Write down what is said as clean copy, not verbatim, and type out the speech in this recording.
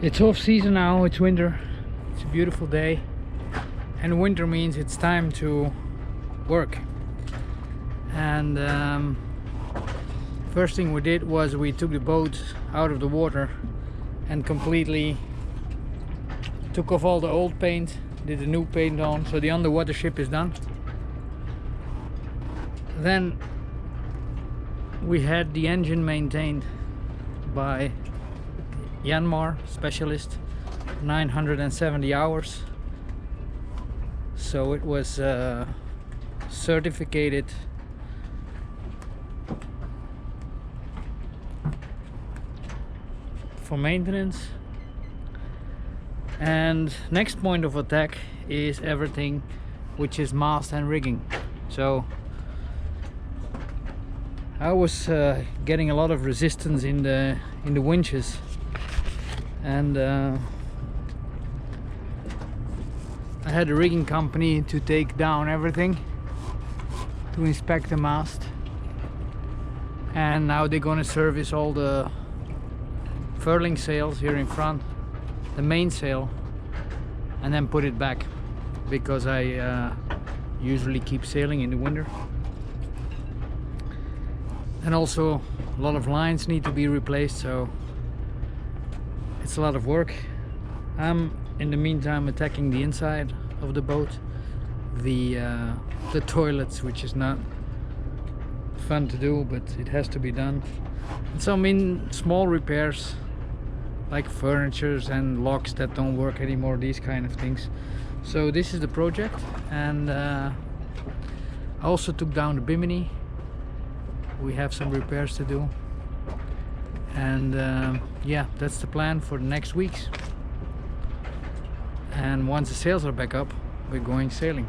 It's off season now, it's winter, it's a beautiful day, and winter means it's time to work. And first thing we did was we took the boat out of the water and completely took off all the old paint, did the new paint on, so the underwater ship is done. Then we had the engine maintained by Yanmar specialist, 970 hours, so it was certificated for maintenance. And next point of attack is everything which is mast and rigging. So I was getting a lot of resistance in the winches, and I had a rigging company to take down everything to inspect the mast, and now they're gonna service all the furling sails here in front, the mainsail, and then put it back, because I usually keep sailing in the winter. And also a lot of lines need to be replaced, so it's a lot of work. I'm in the meantime attacking the inside of the boat, the toilets, which is not fun to do, but it has to be done. And some small repairs like furnitures and locks that don't work anymore, these kind of things. So this is the project. And I also took down the bimini. We have some repairs to do, and yeah, that's the plan for the next weeks. And once the sails are back up, we're going sailing.